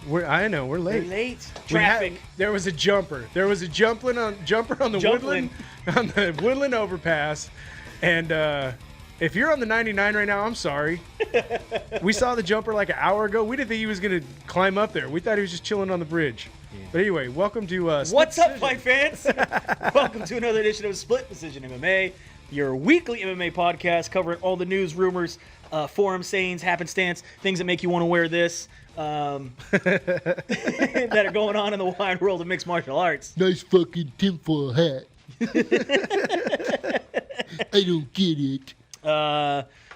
I know we're late. We're late. Traffic. There was a jumper. There was a jumper on the Woodland overpass, and if you're on the 99 right now, I'm sorry. We saw the jumper like an hour ago. We didn't think he was gonna climb up there. We thought he was just chilling on the bridge. Yeah. But anyway, welcome to What's up, fight fans? Welcome to another edition of Split Decision MMA, your weekly MMA podcast covering all the news, rumors, forum sayings, happenstance, things that make you want to wear this, that are going on in the wide world of mixed martial arts. Nice fucking tinfoil hat. I don't get it.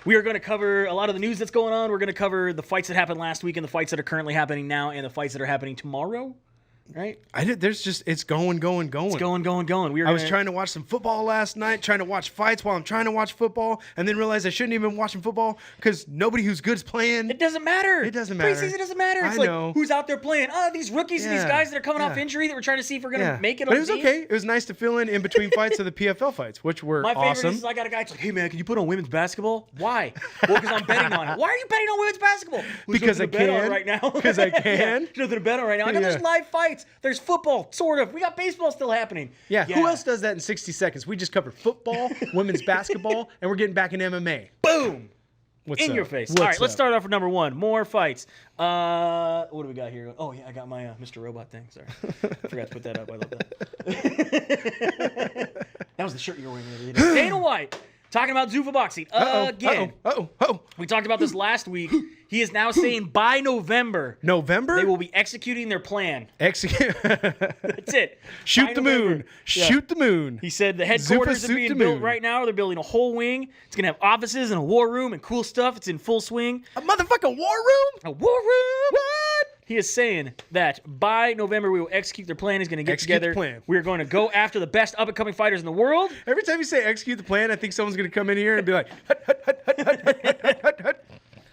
We are going to cover a lot of the news that's going on. We're going to cover the fights that happened last week and the fights that are currently happening now and the fights that are happening tomorrow. Right? It's going. It's going. I was trying to watch some football last night, trying to watch fights while I'm trying to watch football, and then realized I shouldn't even be watching football because nobody who's good is playing. It doesn't matter. It doesn't matter. Preseason doesn't matter. It's I know. Who's out there playing? Oh, these rookies and these guys that are coming off injury that we're trying to see if we're going to make it on the team. But it was okay. It was nice to fill in between fights of the PFL fights, which were awesome. My favorite is I got a guy that's like, hey, man, can you put on women's basketball? Why? Well, because I'm betting on it. Why are you betting on women's basketball? Because I can. Right now. Because I can. There's nothing to bet on right now. I know there's live fights. There's football. Sort of. We got baseball still happening. Yeah. Who else does that in 60 seconds? We just covered football, women's basketball, and we're getting back in MMA. Boom. What's in up? your face. What's All right, up? let's start off with number one. More fights. What do we got here? Oh, yeah, I got my Mr. Robot thing. Sorry. I forgot to put that up. I love that. That was the shirt you were wearing the other day. Dana White. Talking about Zuffa boxing again. We talked about this last week. He is now saying by November. November? They will be executing their plan. Execute. That's it. Shoot By the November. moon. Shoot the moon. He said the headquarters are being built right now. They're building a whole wing. It's going to have offices and a war room and cool stuff. It's in full swing. A motherfucking war room? A war room? What? He is saying that by November we will execute their plan. He's going to get together. We are going to go after the best up-and-coming fighters in the world. Every time you say execute the plan, I think someone's going to come in here and be like, hut, hut, hut, hut, hut, hut, hut, hut, hut.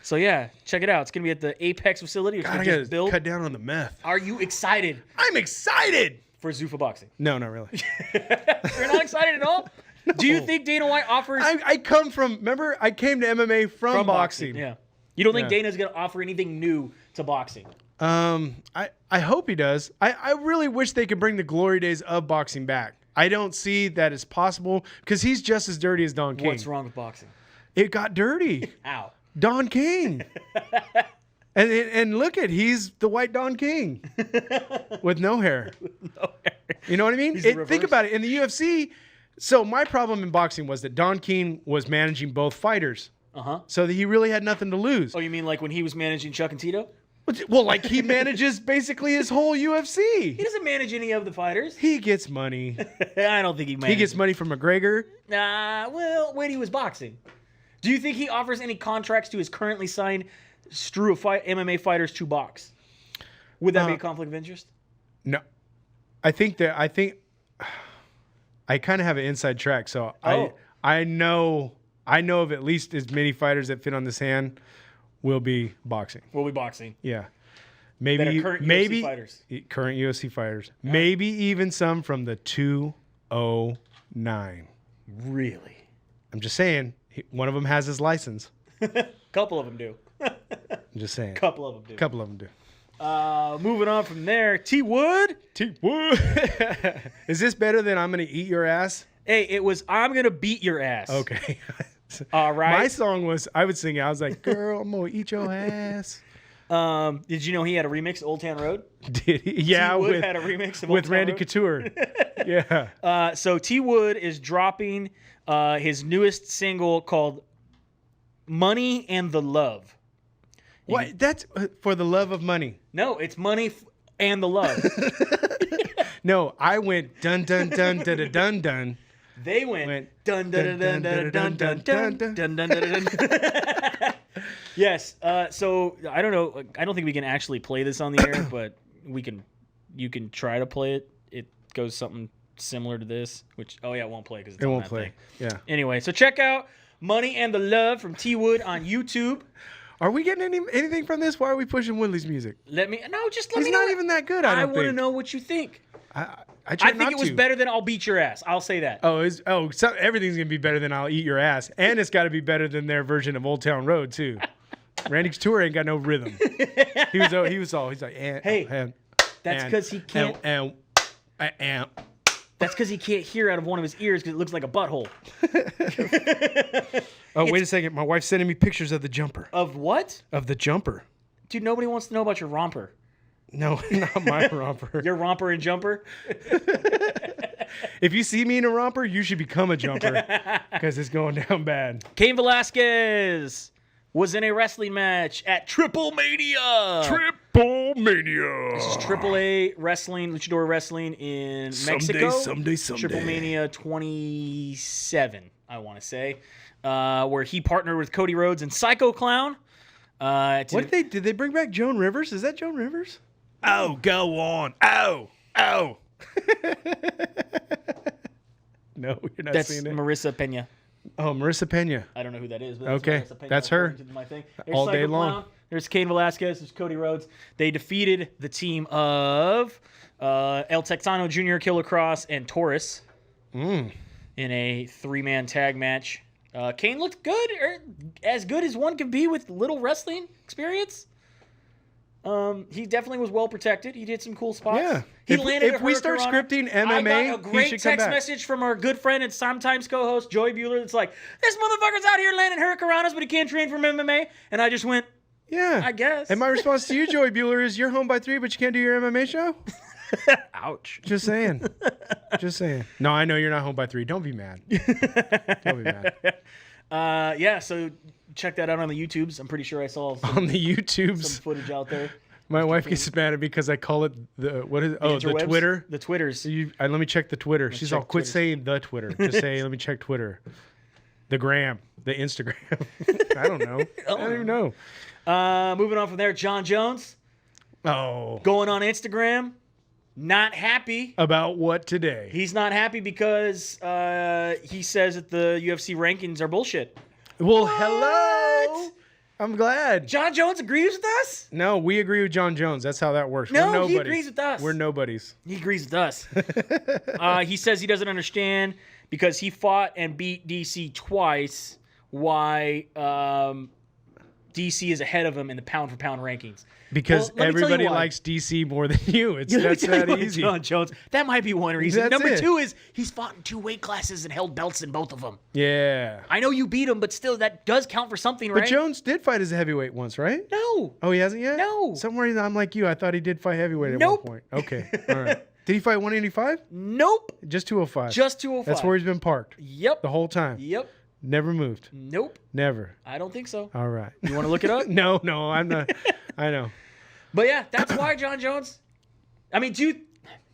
So yeah, check it out. It's going to be at the Apex facility. God, I got to cut down on the meth. Are you excited? I'm excited. For Zuffa boxing? No, not really. You're not excited at all? No. Do you think Dana White offers... I came to MMA from boxing. Yeah. You don't think Dana's going to offer anything new to boxing? I hope he does. I really wish they could bring the glory days of boxing back. I don't see that as possible because he's just as dirty as Don King. What's wrong with boxing? It got dirty. Ow. Don King. and look at, he's the white Don King with no hair. No hair. You know what I mean? Think about it. In the UFC, so my problem in boxing was that Don King was managing both fighters. Uh-huh. So that he really had nothing to lose. Oh, you mean like when he was managing Chuck and Tito? Well, like he manages basically his whole UFC. He doesn't manage any of the fighters. He gets money. I don't think he manages. He gets money from McGregor. Well, when he was boxing. Do you think he offers any contracts to his currently signed strew of MMA fighters to box? Would that be a conflict of interest? No. I kind of have an inside track, so I know of at least as many fighters that fit on this hand will be boxing. Yeah. Maybe current UFC fighters. Current UFC fighters. Yeah. Maybe even some from the 209. Really? I'm just saying. One of them has his license. Couple of them do. I'm just saying. Couple of them do. Moving on from there, T Wood. Is this better than I'm gonna eat your ass? Hey, it was I'm gonna beat your ass. Okay. All right. My song was, I would sing it. I was like, girl, I'm gonna eat your ass. Did you know he had a remix of Old Town Road? Did he? Yeah, T Wood had a remix of with Old Town Randy Road. Couture. Yeah. So T Wood is dropping his newest single called "Money and the Love." What? That's for the love of money. No, it's money and the love. No, I went dun dun dun dun dun dun dun. They went dun dun dun dun dun dun dun dun dun dun. Yes. So I don't know. I don't think we can actually play this on the air, but we can. You can try to play it. It goes something similar to this. Which it won't play because it won't play. Thing. Yeah. Anyway, so check out "Money and the Love" from T Wood on YouTube. Are we getting anything from this? Why are we pushing Woodley's music? Just let me know. He's not even that good. I want to know what you think. I think it was better than "I'll Beat Your Ass." I'll say that. So everything's gonna be better than "I'll Eat Your Ass," and it's got to be better than their version of "Old Town Road" too. Randy Couture ain't got no rhythm. He's like, Hey, that's because he can't. That's because he can't hear out of one of his ears because it looks like a butthole. Oh, wait a second. My wife's sending me pictures of the jumper. Of what? Of the jumper. Dude, nobody wants to know about your romper. No, not my romper. Your romper and jumper? If you see me in a romper, you should become a jumper because it's going down bad. Cain Velasquez was in a wrestling match at Triple Mania. Triple Mania. This is AAA wrestling, luchador wrestling in Mexico. Someday. Triple Mania 27, I want to say, where he partnered with Cody Rhodes and Psycho Clown. Did they bring back Joan Rivers? Is that Joan Rivers? Oh, go on. Oh. No, you're not seeing it. That's Marissa Pena. Oh, Marissa Pena. I don't know who that is. But Okay, Marissa Pena, that's her. according to my thing. All day Psycho long. Clown. There's Cain Velasquez. There's Cody Rhodes. They defeated the team of El Texano Jr., Killer Cross, and Taurus in a 3-man tag match. Cain looked good, or as good as one can be with little wrestling experience. He definitely was well protected. He did some cool spots. Yeah. He If landed we a start hurricanrana. scripting I MMA, got a he great should come text back. message from our good friend and sometimes co-host Joey Bueller that's like, this motherfucker's out here landing hurricanranas, but he can't train from MMA. And I just went, Yeah. I guess. And my response to you, Joey Bueller, is you're home by 3, but you can't do your MMA show? ouch. Just saying. No, I know you're not home by 3. Don't be mad. Don't be mad. Yeah, so check that out on the YouTubes. I'm pretty sure I saw On the some YouTubes, footage out there. my wife gets mad at me because I call it the Interwebs? Twitter. The Twitters. Let me check the Twitter. She's check all, quit Twitters. saying the Twitter. Just say, let me check Twitter. The gram. The Instagram. I don't know. I don't even know. Moving on from there, Jon Jones Oh. going on Instagram, not happy. About what today? He's not happy because he says that the UFC rankings are bullshit. Well, hello. I'm glad. Jon Jones agrees with us? No, we agree with Jon Jones. That's how that works. No, We're nobodies. he agrees with us. We're nobodies. He agrees with us. He says he doesn't understand because he fought and beat DC twice why DC is ahead of him in the pound-for-pound rankings. Because Well, let me tell you everybody why. likes DC more than you. It's Let me that's tell you that why, easy. Jon Jones. That might be one reason. That's Number it. 2 is he's fought in 2 weight classes and held belts in both of them. Yeah. I know you beat him, but still, that does count for something, right? But Jones did fight as a heavyweight once, right? No. Oh, he hasn't yet? No. Somewhere I'm like you. I thought he did fight heavyweight at Nope. one point. Okay. All right. Did he fight 185? Nope. Just 205. Just 205. That's where he's been parked Yep. the whole time. Yep. Never moved. Nope. Never. I don't think so. All right. You want to look it up? No, I'm not. I know. But yeah, that's why Jon Jones. I mean, dude,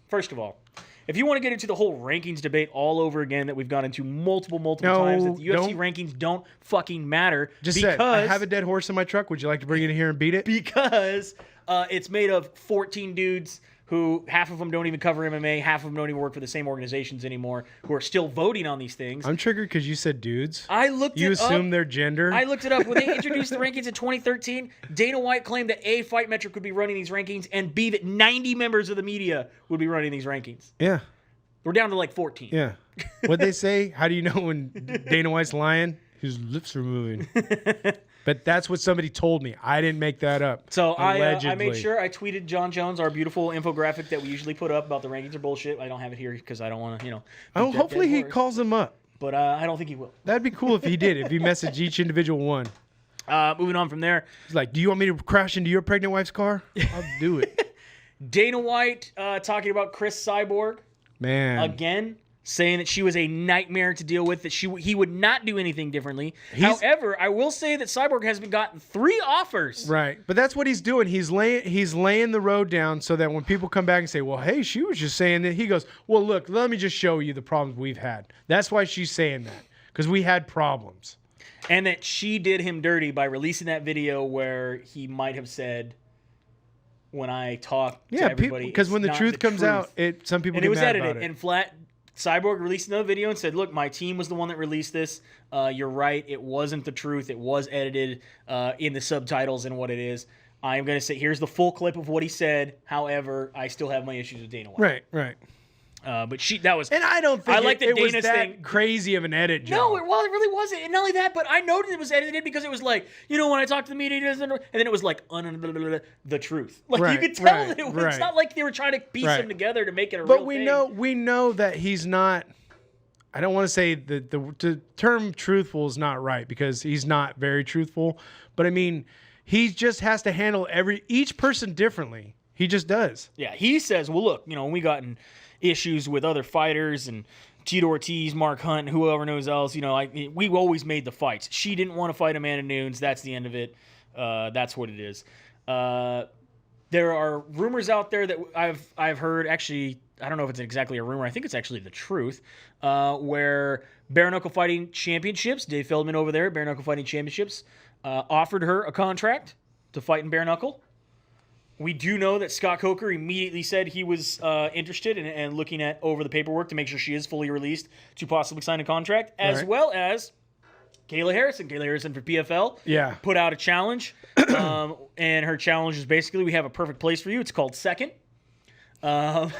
first of all, if you want to get into the whole rankings debate all over again that we've gone into multiple No, times, that the UFC don't. rankings don't fucking matter. Just because, said, I have a dead horse in my truck. Would you like to bring it in here and beat it? because it's made of 14 dudes who half of them don't even cover MMA, half of them don't even work for the same organizations anymore, who are still voting on these things. I'm triggered because you said dudes. I looked You it assume up. their gender. I looked it up. When they introduced the rankings in 2013, Dana White claimed that A, Fight Metric would be running these rankings, and B, that 90 members of the media would be running these rankings. Yeah. We're down to like 14. Yeah. What'd they say? How do you know when Dana White's lying? His lips are moving. But that's what somebody told me. I didn't make that up. So I Allegedly. made sure I tweeted Jon Jones, our beautiful infographic that we usually put up about the rankings are bullshit. I don't have it here because I don't want to, Oh, beat that hopefully dead he horse. calls them up. But I don't think he will. That'd be cool if he did. If he messaged each individual one. Moving on from there, He's like, do you want me to crash into your pregnant wife's car? I'll do it. Dana White talking about Chris Cyborg Man. again, saying that she was a nightmare to deal with, that he would not do anything differently. He's- However, I will say that Cyborg has been gotten 3 offers. Right. But that's what he's doing. He's laying the road down so that when people come back and say, well, hey, she was just saying that, he goes, well, look, let me just show you the problems we've had. That's why she's saying that. Because we had problems. And that she did him dirty by releasing that video where he might have said, when I talk to everybody, because when the it's not truth comes truth. out, some people And get it was mad edited. about it. And flat Cyborg released another video and said, look, my team was the one that released this. You're right. It wasn't the truth. It was edited in the subtitles and what it is. I'm going to say, here's the full clip of what he said. However, I still have my issues with Dana White. Right. But that was. And I don't think I like the it was Dana's that thing. crazy of an edit, Joe. No, it really wasn't. And not only that, but I noted it was edited because it was like, when I talked to the media, and then it was like, the truth. Like, you could tell that it's not like they were trying to piece them together to make it a real thing. But we know that he's not, I don't want to say the term truthful is not right because he's not very truthful. But I mean, he just has to handle each person differently. He just does. Yeah, he says, well, look, we got in issues with other fighters and Tito Ortiz, Mark Hunt, whoever knows else. We always made the fights. She didn't want to fight Amanda Nunes. That's the end of it. That's what it is. There are rumors out there that I've heard. Actually, I don't know if it's exactly a rumor. I think it's actually the truth. Where Bare Knuckle Fighting Championships, Dave Feldman over there, Bare Knuckle Fighting Championships, offered her a contract to fight in bare knuckle. We do know that Scott Coker immediately said he was interested and looking over the paperwork to make sure she is fully released to possibly sign a contract, as well as Kayla Harrison. Kayla Harrison for PFL put out a challenge, and her challenge is basically, we have a perfect place for you. It's called second. Other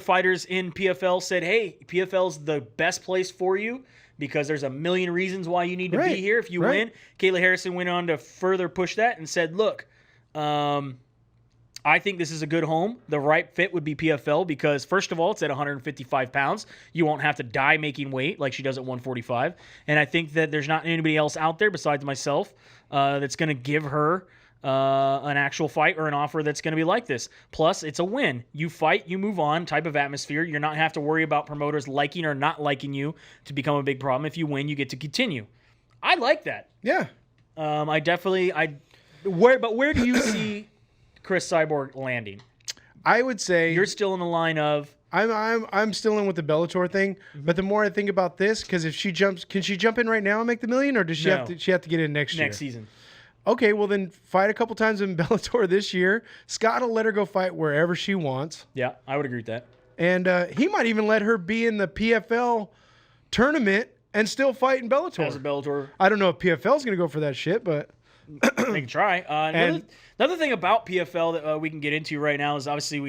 fighters in PFL said, hey, PFL's the best place for you because there's a million reasons why you need to be here if you win. Kayla Harrison went on to further push that and said, look, I think this is a good home. The right fit would be PFL because, first of all, it's at 155 pounds. You won't have to die making weight like she does at 145. And I think that there's not anybody else out there besides myself that's going to give her an actual fight or an offer that's going to be like this. Plus, it's a win. You fight, you move on type of atmosphere. You're not have to worry about promoters liking or not liking you to become a big problem. If you win, you get to continue. I like that. Yeah. Where do you see Chris Cyborg landing? I would say you're still in the line of I'm still in with the Bellator thing. But the more I think about this, because if she jumps, can she jump in right now and make the million, or does she have to get in next year? Next season. Okay, well then fight a couple times in Bellator this year. Scott will let her go fight wherever she wants. Yeah, I would agree with that. And he might even let her be in the PFL tournament and still fight in Bellator. As a Bellator. I don't know if PFL's going to go for that shit, but they can try. Another thing about PFL that we can get into right now is obviously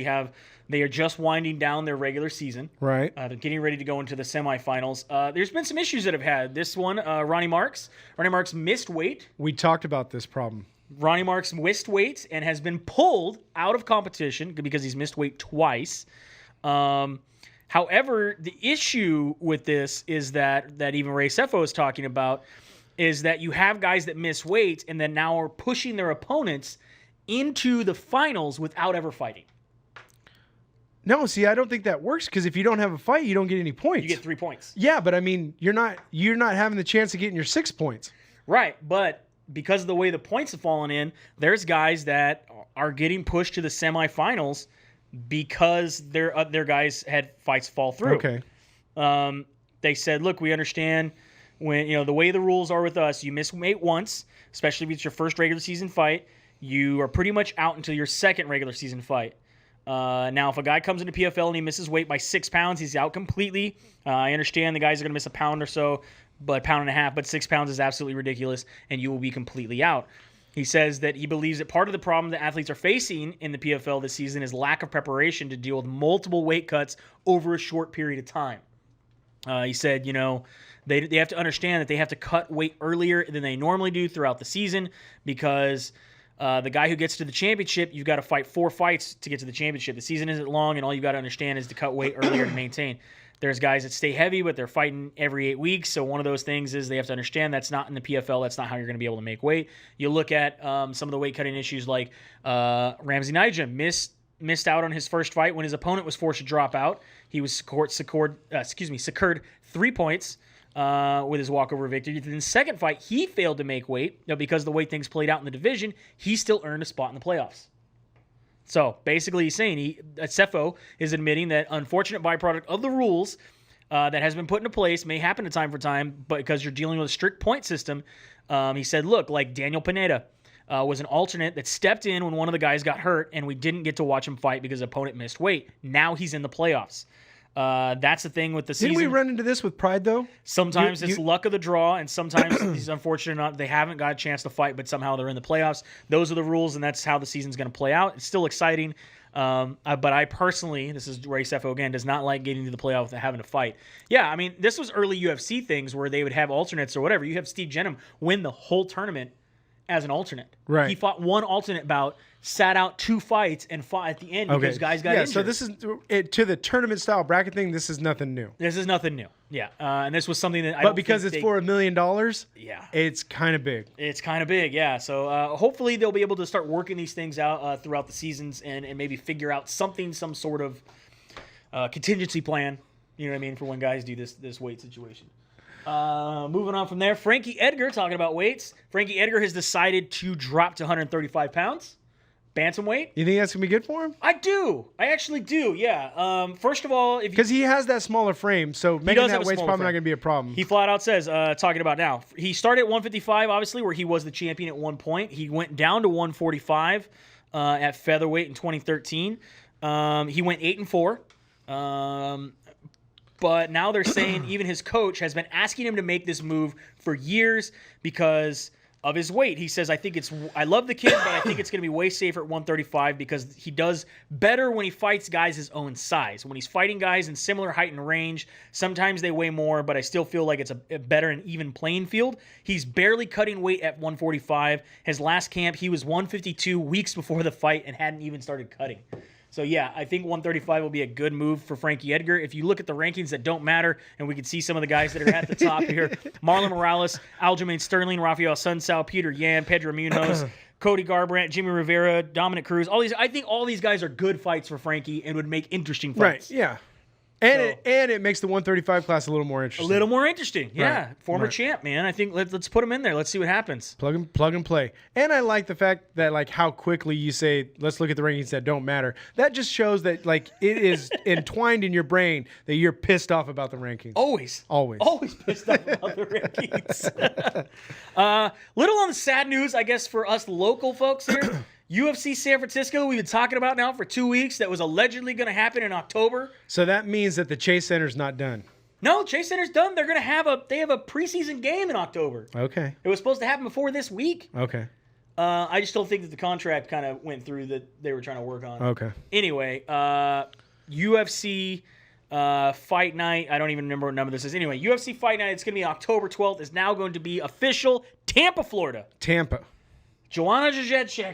they are just winding down their regular season. Right. They're getting ready to go into the semifinals. There's been some issues that have had. This one, Ronnie Marks missed weight. We talked about this problem. Ronnie Marks missed weight and has been pulled out of competition because he's missed weight twice. However, the issue with this is that even Ray Sefo is talking about is that you have guys that miss weight and then now are pushing their opponents into the finals without ever fighting. No, see, I don't think that works because if you don't have a fight, you don't get any points. You get 3 points. Yeah, but I mean, you're not having the chance of getting your 6 points. Right, but because of the way the points have fallen in, there's guys that are getting pushed to the semifinals because their guys had fights fall through. Okay. They said, look, we understand when the way the rules are with us, you miss weight once, especially if it's your first regular season fight, you are pretty much out until your second regular season fight. Now, if a guy comes into PFL and he misses weight by 6 pounds, he's out completely. I understand the guys are going to miss a pound or so, but pound and a half, but 6 pounds is absolutely ridiculous, and you will be completely out. He says that he believes that part of the problem that athletes are facing in the PFL this season is lack of preparation to deal with multiple weight cuts over a short period of time. He said, they have to understand that they have to cut weight earlier than they normally do throughout the season because the guy who gets to the championship, you've got to fight 4 fights to get to the championship. The season isn't long, and all you've got to understand is to cut weight earlier to maintain. There's guys that stay heavy, but they're fighting every 8 weeks. So one of those things is they have to understand that's not in the PFL. That's not how you're going to be able to make weight. You look at some of the weight cutting issues like Ramsey Nijem missed out on his first fight when his opponent was forced to drop out. He was secured 3 points with his walkover victory. In the second fight, he failed to make weight. Because the way things played out in the division, he still earned a spot in the playoffs. So basically he's saying Sefo is admitting that unfortunate byproduct of the rules that has been put into place may happen to time for time, but because you're dealing with a strict point system, he said, look, like Daniel Pineda was an alternate that stepped in when one of the guys got hurt, and we didn't get to watch him fight because the opponent missed weight. Now he's in the playoffs. That's the thing with the season. Didn't we run into this with Pride, though? Sometimes it's luck of the draw, and sometimes it's unfortunate not they haven't got a chance to fight, but somehow they're in the playoffs. Those are the rules, and that's how the season's going to play out. It's still exciting, but I personally, this is Ray Sefo again, does not like getting to the playoff without having to fight. Yeah, I mean, this was early UFC things where they would have alternates or whatever. You have Steve Jenham win the whole tournament as an alternate. Right. He fought one alternate bout, sat out 2 fights, and fought at the end because guys got injured. So this is to the tournament style bracket thing. This is nothing new. This is nothing new. Yeah, and this was something that But because it's for $1 million, yeah, it's kind of big. It's kind of big, yeah. So hopefully they'll be able to start working these things out throughout the seasons and maybe figure out some sort of contingency plan. You know what I mean, for when guys do this weight situation. Moving on from there, Frankie Edgar, talking about weights. Frankie Edgar has decided to drop to 135 pounds, bantamweight. You think that's going to be good for him? I do. I actually do, yeah. First of all, because he has that smaller frame, so making that weight's probably not going to be a problem. He flat out says, talking about now, he started at 155, obviously, where he was the champion at one point. He went down to 145 at featherweight in 2013. He went 8-4. But now they're saying even his coach has been asking him to make this move for years because of his weight. He says, I love the kid, but I think it's going to be way safer at 135 because he does better when he fights guys his own size. When he's fighting guys in similar height and range, sometimes they weigh more, but I still feel like it's a better and even playing field. He's barely cutting weight at 145. His last camp, he was 152 weeks before the fight and hadn't even started cutting. So, yeah, I think 135 will be a good move for Frankie Edgar. If you look at the rankings that don't matter, and we can see some of the guys that are at the top here, Marlon Morales, Aljamain Sterling, Rafael Sunsao, Peter Yan, Pedro Munoz, Cody Garbrandt, Jimmy Rivera, Dominic Cruz. I think all these guys are good fights for Frankie and would make interesting fights. Right, yeah. And it makes the 135 class a little more interesting. A little more interesting, yeah. Right. Former champ, man. I think let's put him in there. Let's see what happens. Plug and play. And I like the fact that like how quickly you say, let's look at the rankings that don't matter. That just shows that like it is entwined in your brain that you're pissed off about the rankings. Always pissed off about the rankings. Little on the sad news, I guess, for us local folks here. UFC San Francisco, we've been talking about now for 2 weeks. That was allegedly going to happen in October. So that means that the Chase Center's not done. No, Chase Center's done. They're going to have a preseason game in October. Okay. It was supposed to happen before this week. Okay. I just don't think that the contract kind of went through that they were trying to work on. Okay. Anyway, UFC Fight Night. I don't even remember what number this is. Anyway, UFC Fight Night, it's going to be October 12th, is now going to be official. Tampa, Florida. Tampa. Joanna Jędrzejczyk,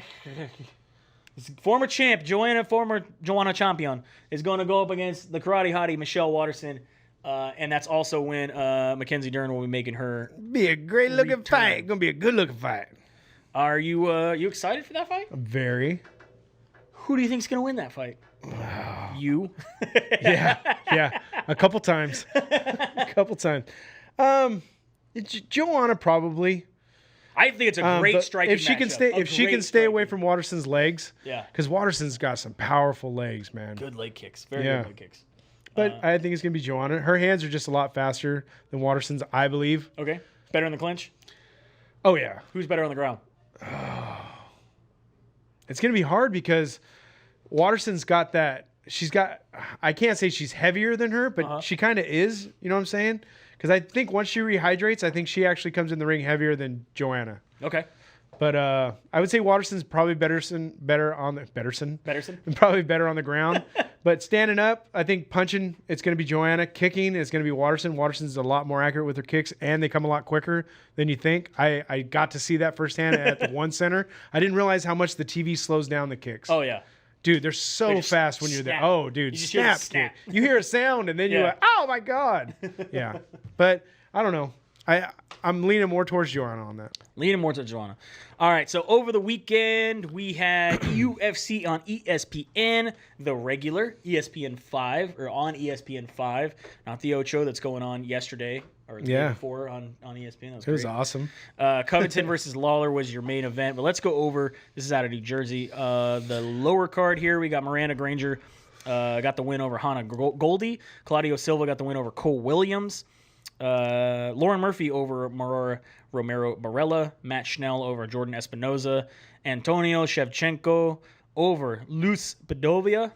former champ, former Joanna champion, is going to go up against the karate hottie Michelle Watterson, and that's also when Mackenzie Dern will be making her. Be a great looking fight. Gonna be a good looking fight. Are you excited for that fight? Very. Who do you think's going to win that fight? You. Yeah. A couple times. Joanna probably. I think it's a great striking if she can matchup. If she can stay away from Watterson's legs, yeah, because Watterson's got some powerful legs, man. Good leg kicks, very good leg kicks. But I think it's gonna be Joanna. Her hands are just a lot faster than Watterson's, I believe. Okay, better in the clinch. Oh yeah. Who's better on the ground? It's gonna be hard because Watterson's got that. She's got. I can't say she's heavier than her, but she kind of is. You know what I'm saying? Because I think once she rehydrates, I think she actually comes in the ring heavier than Joanna. Okay. But I would say Watterson's probably better on the ground. But standing up, I think punching, it's going to be Joanna. Kicking, it's going to be Watterson. Watterson's a lot more accurate with her kicks, and they come a lot quicker than you think. I got to see that firsthand at the One Center. I didn't realize how much the TV slows down the kicks. Oh, yeah. Dude, they're so fast when you're there. Oh, dude, you snap. You hear a sound, and then you're like, oh, my God. Yeah. But I don't know. I'm leaning more towards Joanna on that. Leaning more towards Joanna. All right, so over the weekend, we had UFC on ESPN, the regular ESPN 5, or on ESPN 5, not the Ocho that's going on yesterday, or the day before on ESPN. That was awesome. Covington versus Lawler was your main event, but let's go over, this is out of New Jersey, the lower card here. We got Miranda Granger got the win over Hannah Goldie. Claudio Silva got the win over Cole Williams. Lauren Murphy over Marora Romero Barella, Matt Schnell over Jordan Espinoza, Antonio Shevchenko over Luis Padovia,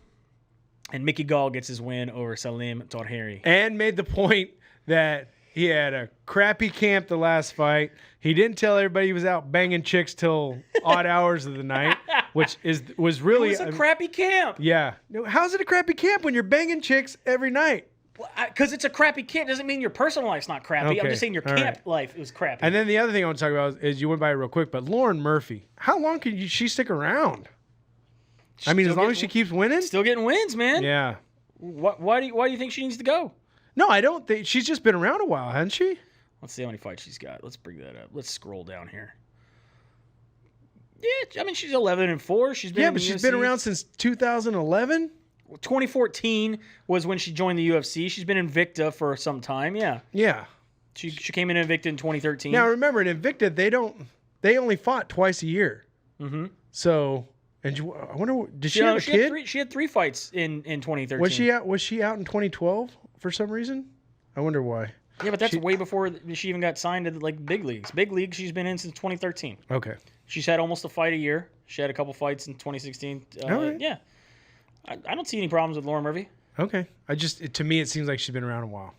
And Mickey Gall gets his win over Salim Torheri. And made the point that he had a crappy camp the last fight. He didn't tell everybody he was out banging chicks till odd hours of the night, which was really It was a crappy camp. Yeah. No, how's it a crappy camp when you're banging chicks every night? Because it's a crappy camp doesn't mean your personal life's not crappy. I'm Okay, just saying your all camp right. life was crappy. And then the other thing I want to talk about is you went by it real quick, but Lauren Murphy, how long can she stick around? I mean, as long as she keeps winning? Still getting wins, man. Yeah. Why do you think she needs to go? No, I don't think. She's just been around a while, hasn't she? Let's see how many fights she's got. Let's bring that up. Let's scroll down here. Yeah, I mean, she's 11-4. She's been But she's been around since 2011. 2014 was when she joined the UFC. She's been Invicta for some time. Yeah. Yeah. She came in Invicta in 2013. Now remember, in Invicta, they only fought twice a year. Mm-hmm. So, I wonder, did she have a kid? She had 3 fights in 2013. Was she out in 2012 for some reason? I wonder why. Yeah, but that's way before she even got signed to like big leagues. Big leagues she's been in since 2013. Okay. She's had almost a fight a year. She had a couple fights in 2016. All right. Yeah. I don't see any problems with Lauren Murphy. Okay. To me, it seems like she's been around a while.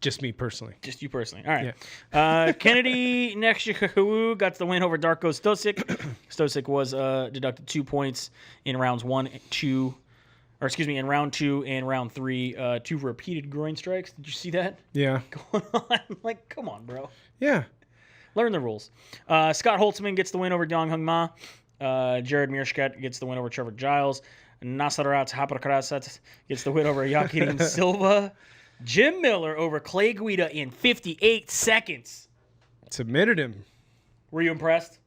Just me personally. Just you personally. All right. Kennedy Nexhikawu got the win over Darko Stosic. Stosic was deducted 2 points in rounds 1, 2, or excuse me, in round 2 and round 3. 2 repeated groin strikes. Did you see that? Yeah. Going on? Like, come on, bro. Yeah. Learn the rules. Scott Holtzman gets the win over Dong Hung Ma. Jared Mearshkat gets the win over Trevor Giles. Nasarat Hapakrasat gets the win over Yakirim Silva. Jim Miller over Clay Guida in 58 seconds. Submitted him. Were you impressed?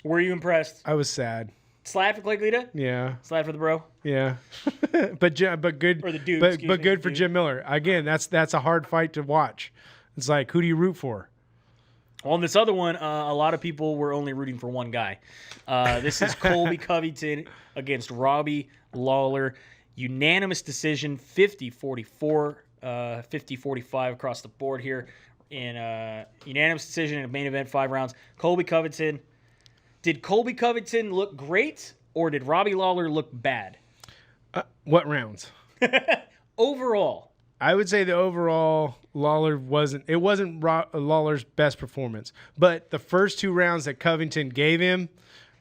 Were you impressed? I was sad. Slide for Clay Guida? Yeah. Slide for the bro? Yeah. but good. Or the dude, But excuse me, good the for dude. Jim Miller. Again, that's a hard fight to watch. It's like, who do you root for? Well, in this other one, a lot of people were only rooting for one guy. This is Colby Covington against Robbie Lawler. Unanimous decision, 50-44, 50-45 across the board here. In unanimous decision in a main event, 5 rounds. Colby Covington. Did Colby Covington look great, or did Robbie Lawler look bad? What rounds? Overall. I would say the overall Lawler wasn't Lawler's best performance, but the first 2 rounds that Covington gave him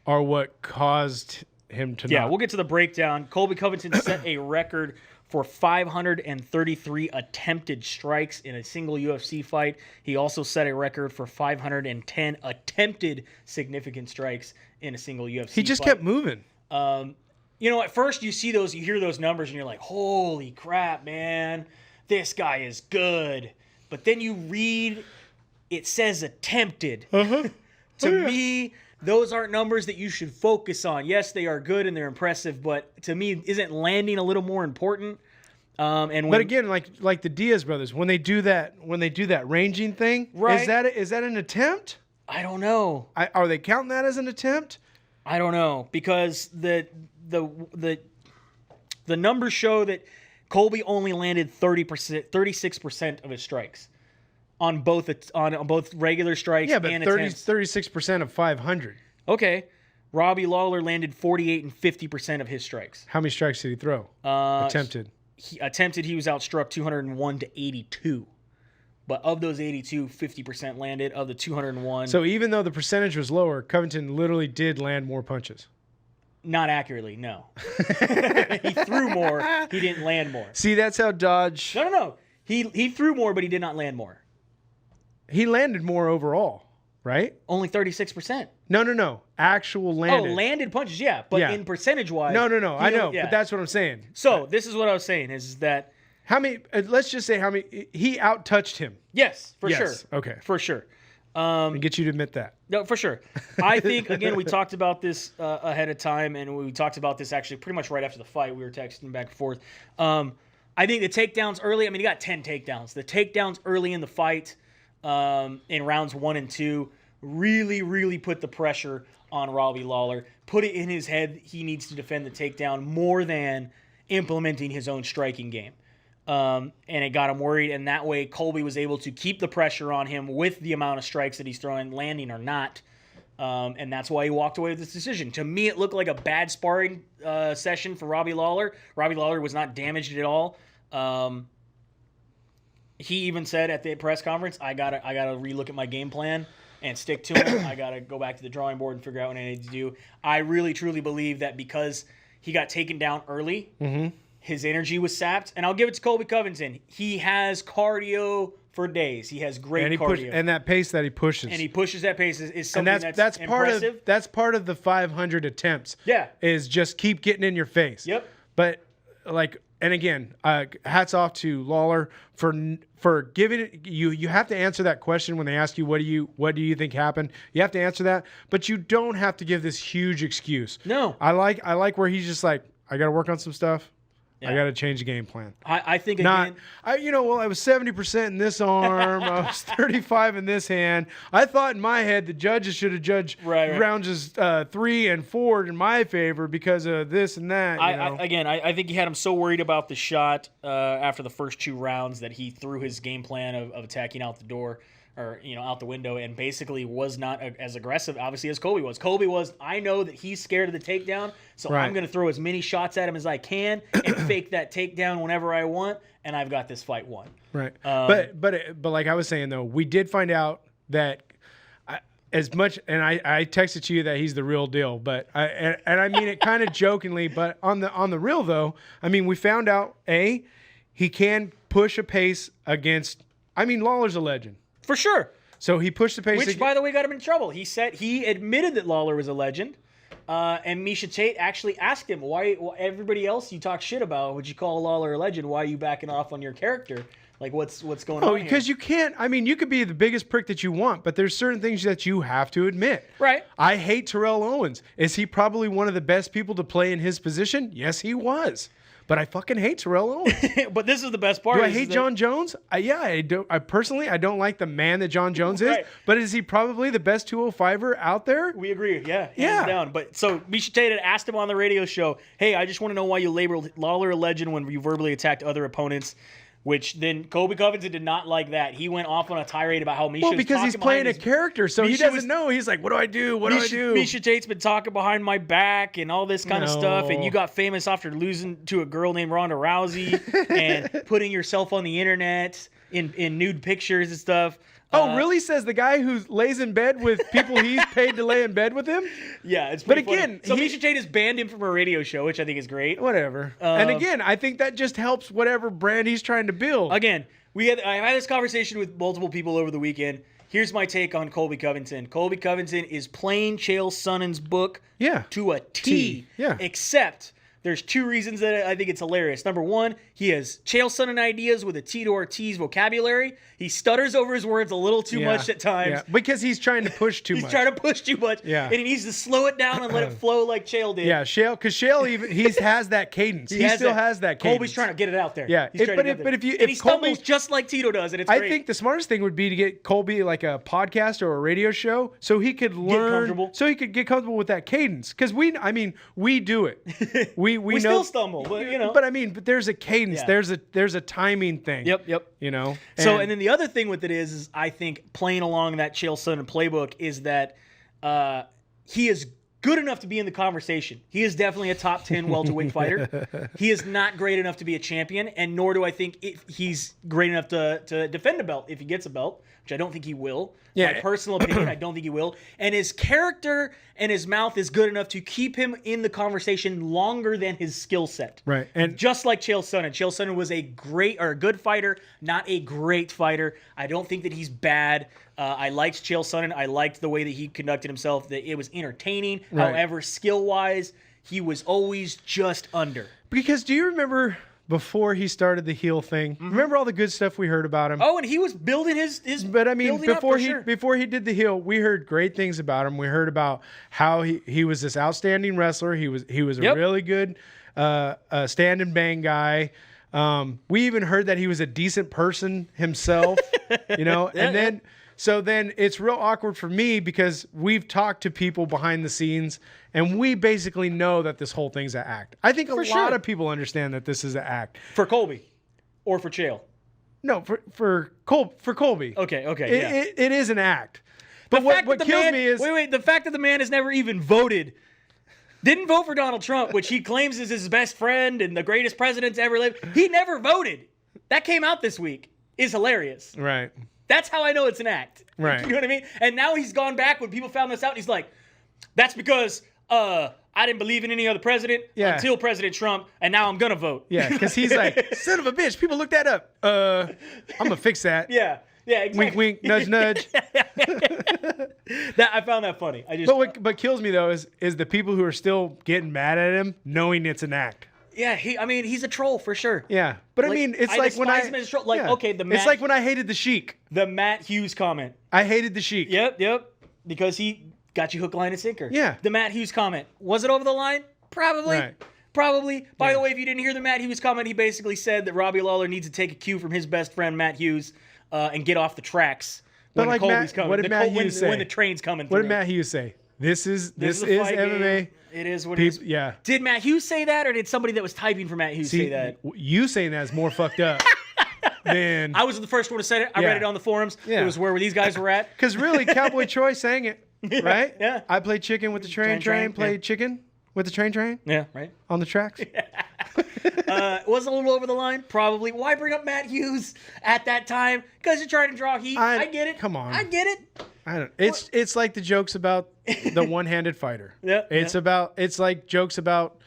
are what caused him to. Yeah, we'll get to the breakdown. Colby Covington set a record for 533 attempted strikes in a single UFC fight. He also set a record for 510 attempted significant strikes in a single UFC fight. He just kept moving. You know, at first you hear those numbers and you're like, holy crap, man, this guy is good. But then you read, it says attempted. To me, those aren't numbers that you should focus on. Yes, they are good and they're impressive, but to me, isn't landing a little more important? But again, like the Diaz brothers, when they do that ranging thing, right? Is that an attempt? I don't know. Are they counting that as an attempt? I don't know, because the numbers show that Colby only landed 36% of his strikes on both regular strikes and attempts. 36% of 500. Okay. Robbie Lawler landed 48 and 50% of his strikes. How many strikes did he throw? Attempted. He was outstruck 201 to 82. But of those 82, 50% landed. Of the 201... So even though the percentage was lower, Covington literally did land more punches. Not accurately, no. He threw more. He didn't land more. See, that's how Dodge... No. He threw more, but he did not land more. He landed more overall, right? Only 36%. No. Actual landed. Oh, landed punches, yeah. But in percentage-wise... No. I know, but that's what I'm saying. So, this is what I was saying, is that... How many... let's just say how many... He out-touched him. Yes, for sure. Okay. For sure. And get you to admit that. No, for sure. I think, again, we talked about this ahead of time, and we talked about this actually pretty much right after the fight. We were texting back and forth. I think the takedowns early... I mean, he got 10 takedowns. The takedowns early in the fight, in rounds 1 and 2, really, really put the pressure on Robbie Lawler. Put it in his head he needs to defend the takedown more than implementing his own striking game. And it got him worried, and that way Colby was able to keep the pressure on him with the amount of strikes that he's throwing, landing or not. And that's why he walked away with this decision. To me, it looked like a bad sparring session for Robbie Lawler. Robbie Lawler was not damaged at all. He even said at the press conference, I gotta relook at my game plan and stick to it. I gotta go back to the drawing board and figure out what I need to do. I really, truly believe that because he got taken down early, his energy was sapped. And I'll give it to Colby Covington. He has cardio for days. He has great cardio. And that pace that he pushes. And he pushes that pace is something that's impressive. That's part of the 500 attempts. Yeah. Is just keep getting in your face. Yep. But and again, hats off to Lawler for giving it. You have to answer that question when they ask you what do you think happened. You have to answer that, but you don't have to give this huge excuse. No. I like where he's just like, I got to work on some stuff. Yeah. I got to change the game plan. I think I was 70% in this arm. I was 35 in this hand. I thought in my head the judges should have judged rounds 3 and 4 in my favor because of this and that. I think he had him so worried about the shot after the first 2 rounds that he threw his game plan of attacking out the door or out the window and basically was not as aggressive, obviously, as Colby was. Colby was, I know that he's scared of the takedown, so I'm going to throw as many shots at him as I can and fake that takedown whenever I want, and I've got this fight won. Right. But like I was saying, though, we did find out that as much, and I texted to you that he's the real deal, but I mean it kind of jokingly, but on the real, though, I mean, we found out, he can push a pace against, Lawler's a legend. For sure. So he pushed the pace. Which, by the way, got him in trouble. He said he admitted that Lawler was a legend. And Miesha Tate actually asked him, why everybody else you talk shit about, would you call Lawler a legend? Why are you backing off on your character? Like, what's going on here? Because you can't. You could be the biggest prick that you want, but there's certain things that you have to admit. Right. I hate Terrell Owens. Is he probably one of the best people to play in his position? Yes, he was. But I fucking hate Terrell Owens. But this is the best part. Do I hate Jon Jones? Yeah, I do. I personally don't like the man that Jon Jones is. Right. But is he probably the best 205er out there? We agree. Yeah, hands down. But so Miesha Tate had asked him on the radio show, hey, I just want to know why you labeled Lawler a legend when you verbally attacked other opponents. Which then Colby Covington did not like that. He went off on a tirade about how Miesha was because he's playing a character, so he doesn't know. He's like, what do I do? What do I do? Miesha Tate's been talking behind my back and all this kind of stuff, and you got famous after losing to a girl named Ronda Rousey and putting yourself on the internet in nude pictures and stuff. Really? Says the guy who lays in bed with people he's paid to lay in bed with him? Yeah, it's but funny. again, so Miesha Tate has banned him from a radio show, which I think is great. Whatever. And again, I think that just helps whatever brand he's trying to build. Again, I had this conversation with multiple people over the weekend. Here's my take on Colby Covington. Colby Covington is playing Chael Sonnen's book to a T. Yeah. Except there's 2 reasons that I think it's hilarious. Number 1, he has Chael Sonnen ideas with a Tito Ortiz vocabulary. He stutters over his words a little too much at times. Yeah. Because he's trying to push too much. He's trying to push too much. Yeah. And he needs to slow it down and let it flow like Chael did. Yeah, because Chael even he has that cadence. He still has that cadence. Colby's trying to get it out there. Yeah. But he stumbles just like Tito does, and it's great. I think the smartest thing would be to get Colby like a podcast or a radio show so he could learn, so he could get comfortable with that cadence. Because we do it. We know, still stumble, but but there's a cadence. Yeah. There's a timing thing. Yep. And then the other thing with it is I think playing along that Chael Sonnen playbook is that he is good enough to be in the conversation. He is definitely a top 10 welterweight fighter. He is not great enough to be a champion, and nor do I think he's great enough to defend a belt if he gets a belt, which I don't think he will. Yeah. My personal opinion, I don't think he will. And his character and his mouth is good enough to keep him in the conversation longer than his skill set. Right. And just like Chael Sonnen. Chael Sonnen was a good fighter, not a great fighter. I don't think that he's bad. I liked Chael Sonnen. I liked the way that he conducted himself. That it was entertaining. Right. However, skill-wise, he was always just under. Because do you remember before he started the heel thing? Remember all the good stuff we heard about him? Oh, and he was building his But before he did the heel, we heard great things about him. We heard about how he was this outstanding wrestler. He was a really good stand and bang guy. We even heard that he was a decent person himself, and then it's real awkward for me because we've talked to people behind the scenes and we basically know that this whole thing's an act. I think a lot of people understand that this is an act. For Colby or for Chael? No, for Colby. Okay. It is an act. But what kills me is the fact that the man has never even voted. Didn't vote for Donald Trump, which he claims is his best friend and the greatest president's ever lived. He never voted. That came out this week. Is hilarious. Right. That's how I know it's an act. Right. You know what I mean? And now he's gone back when people found this out. And he's like, that's because I didn't believe in any other president until President Trump, and now I'm going to vote. Yeah, because he's like, son of a bitch, people look that up. I'm going to fix that. Yeah, exactly. Wink, wink, nudge, nudge. I found that funny. But kills me, though, is the people who are still getting mad at him knowing it's an act. Yeah, he's a troll for sure. Yeah, but I mean, it's like when him as a troll. Like, okay, it's like when I hated the Sheik. The Matt Hughes comment. I hated the Sheik. Yep, because he got you hook, line, and sinker. Yeah. The Matt Hughes comment. Was it over the line? Probably. Right. Probably. By the way, if you didn't hear the Matt Hughes comment, he basically said that Robbie Lawler needs to take a cue from his best friend Matt Hughes and get off the tracks when like Colby's coming. What did Matt Hughes say? When the train's coming. What did Matt Hughes say? This is MMA. Game. It is what it is. Yeah. Did Matt Hughes say that, or did somebody that was typing for Matt Hughes say that? You saying that is more fucked up than... I was the first one to say it. I read it on the forums. Yeah. It was where these guys were at. Because really, Cowboy Troy sang it, right? Yeah. I played chicken with the train. Played chicken with the train. Yeah, right. On the tracks. Was a little over the line, probably. Why bring up Matt Hughes at that time? Because you're trying to draw heat. I get it. Come on. I get it. I don't. It's like the jokes about the one-handed fighter. It's like jokes about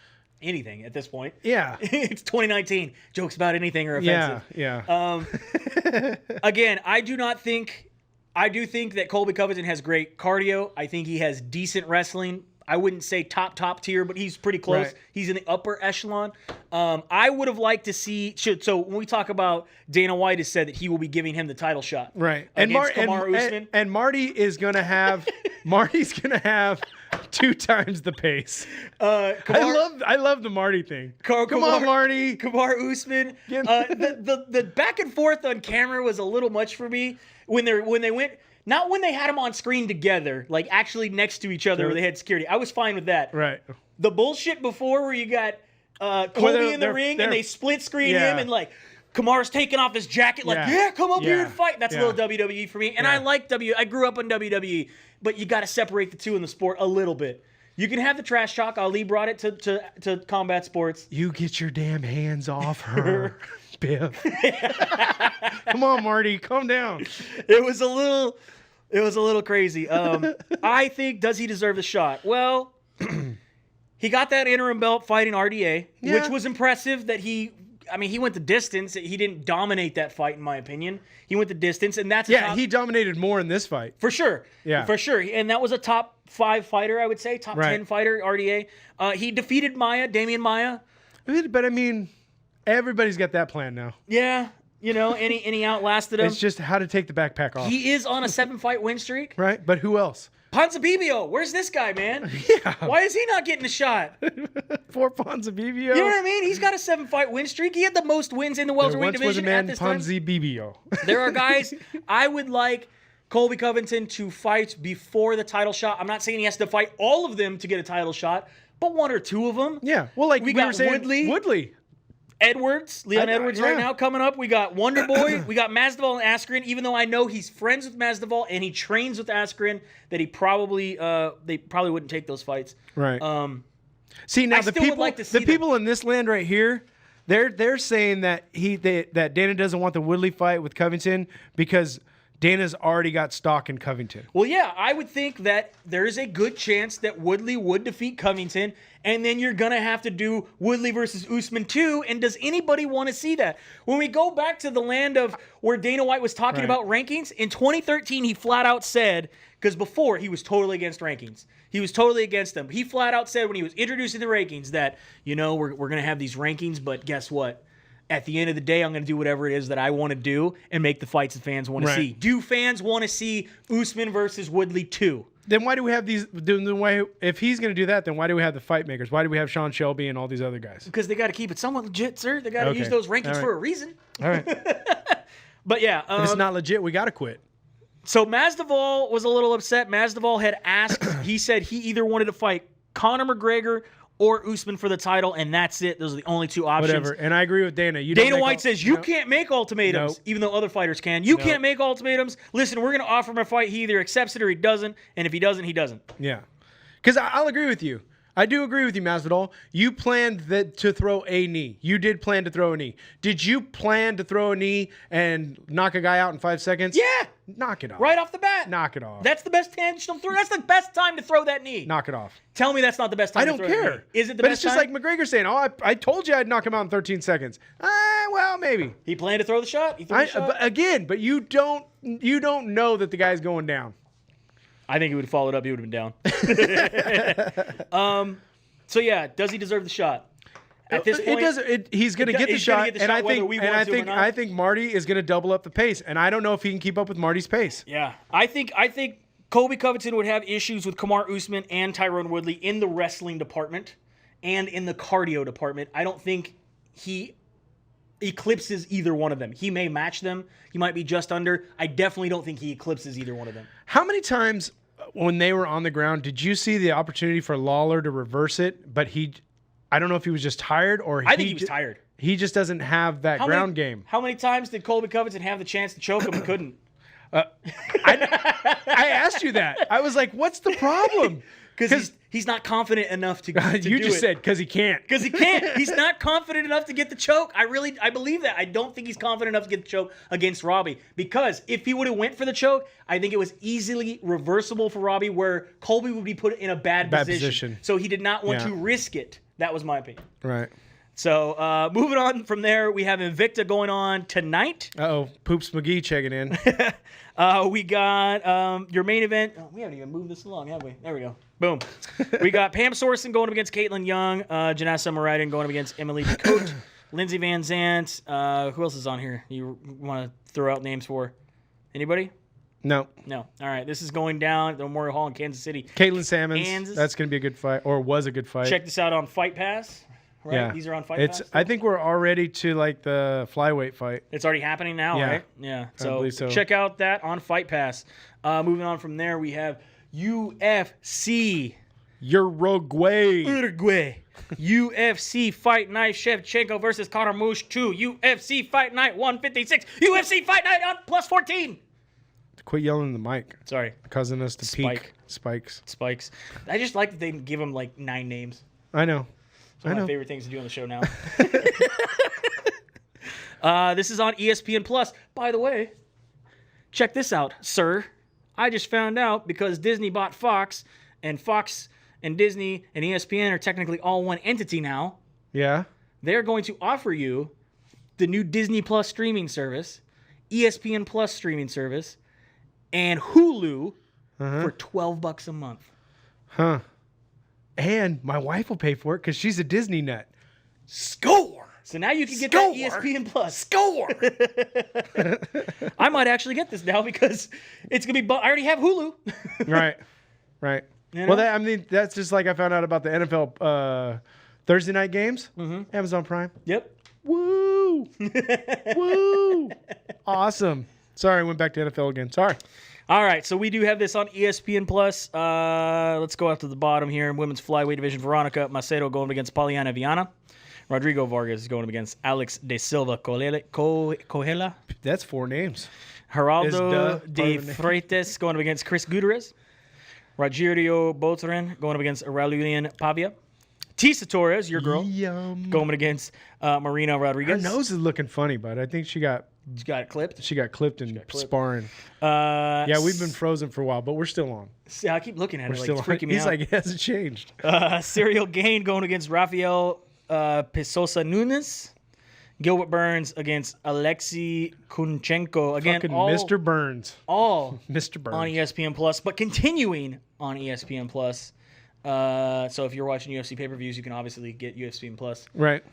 anything at this point. Yeah. It's 2019. Jokes about anything are offensive. Yeah. Again, I do think that Colby Covington has great cardio. I think he has decent wrestling. I wouldn't say top tier, but he's pretty close. Right. He's in the upper echelon. I would have liked to see. So when we talk about Dana White has said that he will be giving him the title shot, right? Against Kamaru Usman. And Marty is gonna have Marty's gonna have 2 times the pace. I love the Marty thing. Come on, Marty. Kamaru Usman. The back and forth on camera was a little much for me when they went. Not when they had them on screen together, like actually next to each other where they had security. I was fine with that. Right. The bullshit before where you got Colby in the ring and they split screen him and like Kamar's taking off his jacket like, come up here and fight. That's a little WWE for me. And I like I grew up on WWE, but you got to separate the two in the sport a little bit. You can have the trash talk. Ali brought it to combat sports. You get your damn hands off her, Biff. Come on, Marty. Calm down. It was a little crazy. I think, does he deserve the shot? Well, he got that interim belt fighting RDA, which was impressive that he went the distance. He didn't dominate that fight, in my opinion. He went the distance, and that's he dominated more in this fight. For sure. Yeah. For sure. And that was a top 5 fighter, I would say. Top 10 fighter, RDA. He defeated Damian Maia. But I mean, everybody's got that plan now. Yeah. You know, and he outlasted him. It's just how to take the backpack off. He is on a 7-fight win streak. Right, but who else? Ponzinibbio, where's this guy, man? Yeah. Why is he not getting a shot? For Ponzinibbio. You know what I mean? He's got a 7-fight win streak. He had the most wins in the welterweight division at this time. Ponzinibbio. There are guys I would like Colby Covington to fight before the title shot. I'm not saying he has to fight all of them to get a title shot, but 1 or 2 of them. Yeah. Well, like we were got saying, Woodley. Leon Edwards right now coming up. We got Wonder Boy. We got Masvidal and Askren. Even though I know he's friends with Masvidal and he trains with Askren, that he probably they probably wouldn't take those fights. Right. See now the people in this land right here, they're saying that that Dana doesn't want the Woodley fight with Covington because Dana's already got stock in Covington. Well, yeah, I would think that there is a good chance that Woodley would defeat Covington, and then you're going to have to do Woodley versus Usman too, and does anybody want to see that? When we go back to the land of where Dana White was talking about rankings, in 2013 he flat out said, because before he was totally against rankings. He was totally against them. He flat out said when he was introducing the rankings that, we're going to have these rankings, but guess what? At the end of the day, I'm going to do whatever it is that I want to do and make the fights that fans want to see. Do fans want to see Usman versus Woodley 2? Then why do we have these? If he's going to do that, then why do we have the fight makers? Why do we have Sean Shelby and all these other guys? Because they got to keep it somewhat legit, sir. They got to use those rankings for a reason. All right. But yeah. If it's not legit, we got to quit. So Masvidal was a little upset. Masvidal had asked, he said he either wanted to fight Conor McGregor or Usman for the title, and that's it. Those are the only two options. Whatever. And I agree with Dana. Dana White says you can't make ultimatums, even though other fighters can. You can't make ultimatums. Listen, we're going to offer him a fight. He either accepts it or he doesn't. And if he doesn't, he doesn't. Yeah. Because I'll agree with you. I do agree with you, Masvidal. You planned to throw a knee. You did plan to throw a knee. Did you plan to throw a knee and knock a guy out in 5 seconds? Yeah. Knock it off. Right off the bat. Knock it off. That's the best tangential throw. That's the best time to throw that knee. Knock it off. Tell me that's not the best time I to don't throw that knee. care. Is it the but best it's just time? like McGregor saying, "Oh, I told you I'd knock him out in 13 seconds." Well, maybe. He planned to throw the shot. He threw the shot. But you don't know that the guy's going down. I think he would have followed up. He would have been down. So yeah, does he deserve the shot? At this point, he's going to get the shot, and I I think Marty is going to double up the pace, and I don't know if he can keep up with Marty's pace. Yeah, I think Colby Covington would have issues with Kamaru Usman and Tyron Woodley in the wrestling department and in the cardio department. I don't think he eclipses either one of them. He may match them. He might be just under. I definitely don't think he eclipses either one of them. How many times when they were on the ground did you see the opportunity for Lawler to reverse it, but I don't know if he was just tired or I think he was tired. He just doesn't have that ground game. How many times did Colby Covington have the chance to choke him and couldn't? I asked you that. I was like, what's the problem? Because he's not confident enough to you just said because he can't. Because he can't. He's not confident enough to get the choke. I believe that. I don't think he's confident enough to get the choke against Robbie. Because if he would have went for the choke, I think it was easily reversible for Robbie where Colby would be put in a bad position. So he did not want to risk it. That was my opinion. Right. So moving on from there, we have Invicta going on tonight. Poops McGee checking in. We got your main event. Oh, we haven't even moved this along, have we? There we go. Boom. We got Pam Sorsen going up against Caitlin Young. Janessa Moraiden going up against Emily DeCote. Lindsey Van Zant. Who else is on here you want to throw out names for? Anybody? No. All right. This is going down at the Memorial Hall in Kansas City. Caitlin Sammons. That's going to be a good fight, or was a good fight. Check this out on Fight Pass. Right? Yeah. These are on Fight Pass. I think we're already to like the flyweight fight. It's already happening now, right? Yeah. I believe so. Check out that on Fight Pass. Moving on from there, we have UFC Uruguay. UFC Fight Night Shevchenko versus Karamush 2. UFC Fight Night 156. UFC Fight Night on plus 14. Quit yelling in the mic. Sorry. Causing us to peak. Spikes. I just like that they give them like 9 names. I know. It's one of my favorite things to do on the show now. This is on ESPN Plus. By the way, check this out, sir. I just found out because Disney bought Fox and Disney and ESPN are technically all one entity now. Yeah. They're going to offer you the new Disney Plus streaming service, ESPN Plus streaming service, and Hulu for $12 a month. Huh. And my wife will pay for it because she's a Disney nut. Score! So now you can get that ESPN Plus. Score! I might actually get this now because it's going to be... I already have Hulu. Right. You know? Well, that's just like I found out about the NFL Thursday night games. Mm-hmm. Amazon Prime. Yep. Woo! Woo! Awesome. Sorry, I went back to NFL again. Sorry. All right, so we do have this on ESPN Plus. Let's go up to the bottom here. Women's flyweight division, Veronica Macedo going against Poliana Viana. Rodrigo Vargas going up against Alex de Silva Cojela. That's 4 names. Geraldo de Freitas going up against Chris Gutierrez. Rogerio Botrin going up against Aurelian Pavia. Tisa Torres, your girl, going against Marina Rodriguez. Her nose is looking funny, but I think she got it clipped. She got clipped in sparring. Yeah, we've been frozen for a while, but we're still on. Yeah, I keep looking at it like it's freaking me out. He's like, it hasn't changed. Cyril Gain going against Rafael Pisosa Nunes. Gilbert Burns against Alexei Kunchenko. Again, Mr. Burns. All Mr. Burns. On ESPN Plus, but continuing on ESPN Plus. So if you're watching UFC pay-per-views, you can obviously get ESPN Plus. Right.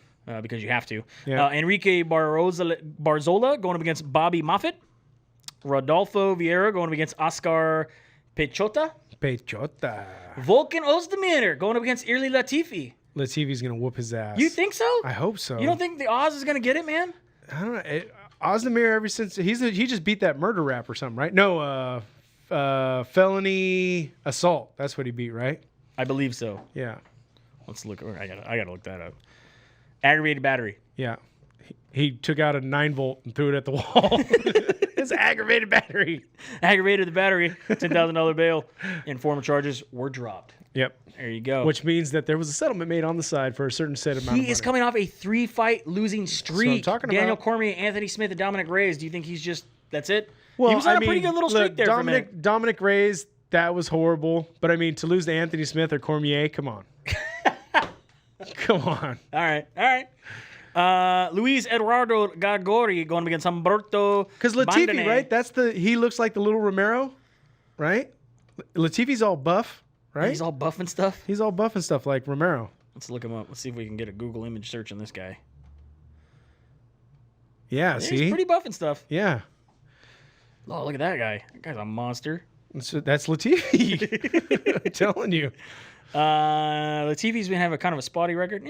Because you have to. Yeah. Enrique Barzola going up against Bobby Moffitt. Rodolfo Vieira going up against Oscar Pechota. Volkan Ozdemir going up against Irli Latifi. Latifi's going to whoop his ass. You think so? I hope so. You don't think the Oz is going to get it, man? I don't know. Ozdemir, ever since he just beat that murder rap or something, right? No, felony assault. That's what he beat, right? I believe so. Yeah. Let's look. I gotta look that up. Aggravated battery. Yeah. He took out a 9-volt and threw it at the wall. It's aggravated battery. Aggravated the battery. $10,000 bail. And former charges were dropped. Yep. There you go. Which means that there was a settlement made on the side for a certain set amount of money. He is coming off a 3-fight losing streak. That's what I'm talking Daniel about. Cormier, Anthony Smith, and Dominic Reyes. Do you think he's just that's it? Well, he was on a pretty good little streak there for a minute. Dominic Reyes, that was horrible. But I mean, to lose to Anthony Smith or Cormier, come on. Come on. All right. Luis Eduardo Gagori going against Humberto. Because Latifi, Bandane. right? He looks like the little Romero, right? Latifi's all buff, right? He's all buff and stuff. He's all buff and stuff like Romero. Let's look him up. Let's see if we can get a Google image search on this guy. Yeah, He's see? pretty buff and stuff. Yeah. Oh, look at that guy. That guy's a monster. That's Latifi. I'm telling you. Latifi's been having kind of a spotty record.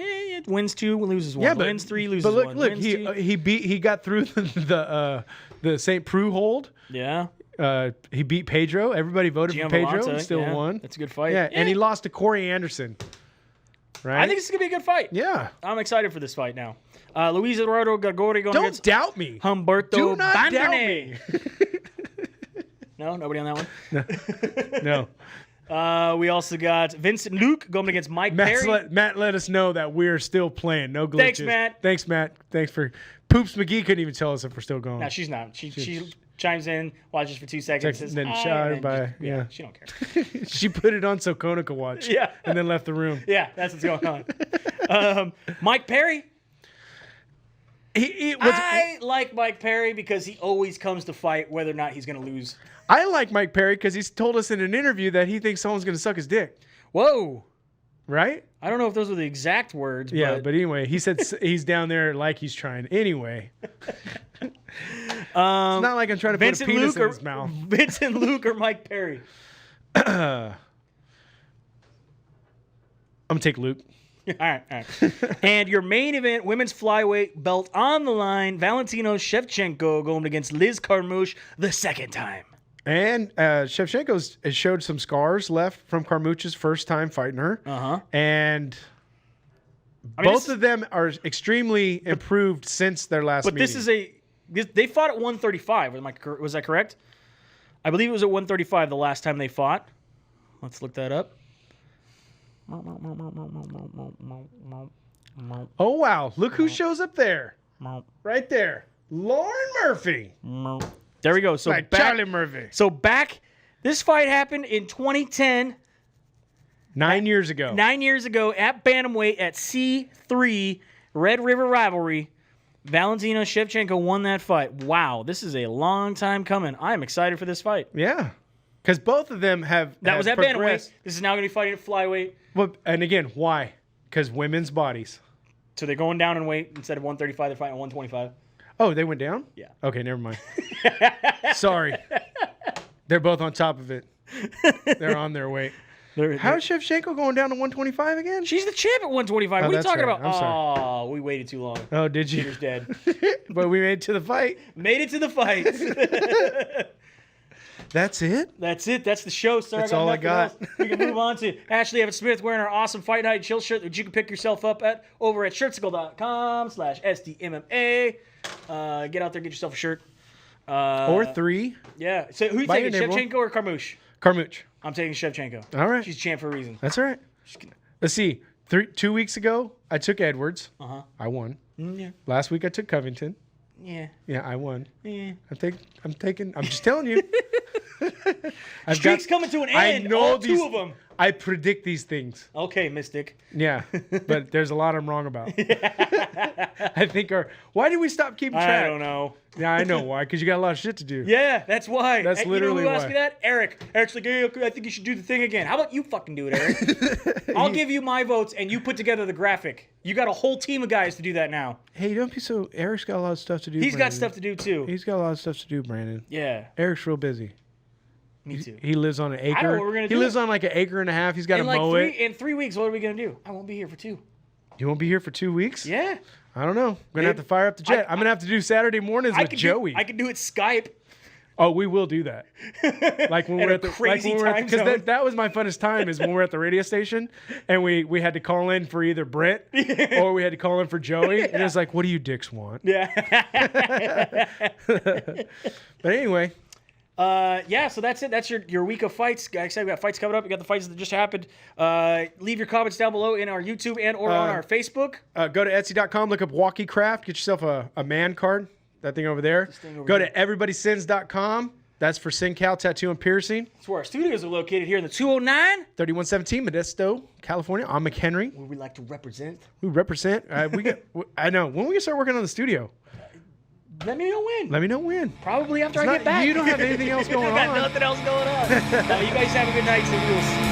Wins 2, loses 1. Yeah, but wins 3, loses but look, 1. look, Wins he 2. he got through the St. Preux hold. Yeah. He beat Pedro. Everybody voted for Pedro. Gianvillante, He still yeah. won. That's a good fight. Yeah, and he lost to Corey Anderson. Right? I think this is gonna be a good fight. Yeah. I'm excited for this fight now. Luis Eduardo Gagori going Don't against doubt me. Humberto Do not doubt Bandane. me. No, nobody on that one. No. We also got Vincent Luke going against Mike Perry. Matt let us know that we're still playing. No glitches. Thanks, Matt. Thanks, Matt. Thanks for Poops McGee couldn't even tell us if we're still going. No, she's not. She chimes in, watches for 2 seconds, says, then "Hi," shy and then by just- yeah. She don't care. She put it on so Kona could watch. Yeah. And then left the room. Yeah, that's what's going on. Mike Perry. I like Mike Perry because he always comes to fight whether or not he's going to lose. I like Mike Perry because he's told us in an interview that he thinks someone's going to suck his dick. Whoa. Right? I don't know if those were the exact words. Yeah, but anyway, he said he's down there like he's trying. Anyway. It's not like I'm trying to put a penis in his mouth. Vincent Luke or Mike Perry? I'm going to take Luke. All right. And your main event, women's flyweight belt on the line, Valentino Shevchenko going against Liz Carmouche the second time. And Shevchenko's has showed some scars left from Carmouche's first time fighting her. Uh-huh. And I mean, both of them are extremely improved since their last meeting. They fought at 135. Was that correct? I believe it was at 135 the last time they fought. Let's look that up. Oh, wow. Look who shows up there. Right there. Lauren Murphy. There we go. So Like Charlie Murphy. So this fight happened in 2010. 9 years ago. 9 years ago at Bantamweight at C3 Red River Rivalry. Valentino Shevchenko won that fight. Wow, this is a long time coming. I'm excited for this fight. Yeah. Because both of them have was at progressed. Bantamweight. This is now going to be fighting at flyweight. Well, and again, why? Because women's bodies. So they're going down in weight. Instead of 135, they're fighting at 125. Oh, they went down? Yeah. Okay, never mind. Sorry. They're both on top of it. They're on their weight. How's Shevchenko going down to 125 again? She's the champ at 125. What are you that's talking right. about? I'm sorry. Oh, we waited too long. Oh, did you? Peter's dead. But we made it to the fight. Made it to the fight. That's it? That's it. That's the show, sir. That's all I got. Else. We can move on to Ashley Evans Smith wearing our awesome Fight Night Chill shirt that you can pick yourself up at over at shirtsicle.com/SDMMA. Get out there, get yourself a shirt. Or 3. Yeah. So who you Buy taking, your neighbor. Shevchenko or Carmouche? Carmouche. I'm taking Shevchenko. All right. She's champ for a reason. That's all right. Let's see. 2 weeks ago, I took Edwards. Uh-huh. I won. Yeah. Last week, I took Covington. Yeah. Yeah, I won. Yeah. I'm just telling you. Streak's coming to an end. All two of them. I predict these things. Okay, Mystic. Yeah, but there's a lot I'm wrong about. I think why did we stop keeping track? I don't know. Yeah, I know why. Because you got a lot of shit to do. Yeah, that's why. That's literally you know who asked why. me that? Eric. Eric's like, hey, I think you should do the thing again. How about you fucking do it, Eric? I'll give you my votes and you put together the graphic. You got a whole team of guys to do that now. Hey, don't be so. Eric's got a lot of stuff to do. He's got Brandon. stuff to do too. He's got a lot of stuff to do, Brandon. Yeah, Eric's real busy. me too. He lives on an acre. I know what we're gonna he do. lives on like an acre and a half. He's got to mow it. In 3 weeks, what are we gonna do? I won't be here for 2. You won't be here for 2 weeks? Yeah. I don't know. I'm gonna have to fire up the jet. I'm gonna have to do Saturday mornings with Joey. I could do it Skype. Oh, we will do that. Like when At we're a at the crazy time because zone. that was my funnest time is when we're at the radio station and we had to call in for either Brent or we had to call in for Joey, and it was like, what do you dicks want? Yeah. But anyway, yeah, so that's it. That's your week of fights. Like I said, we got fights coming up. We got the fights that just happened. Leave your comments down below in our YouTube and or on our Facebook. go to Etsy.com, look up Walkie Craft, get yourself a man card. That thing over there. Go to everybodysins.com. That's for SinCal Tattoo and Piercing. That's where our studios are located here in the 209. 3117 Modesto, California. I'm McHenry. Where we like to represent. We represent. I know. When we start working on the studio? Let me know when. Let me know when. Probably after I get back. You don't have anything else going I got on. nothing else going on. You guys have a good night. So we will see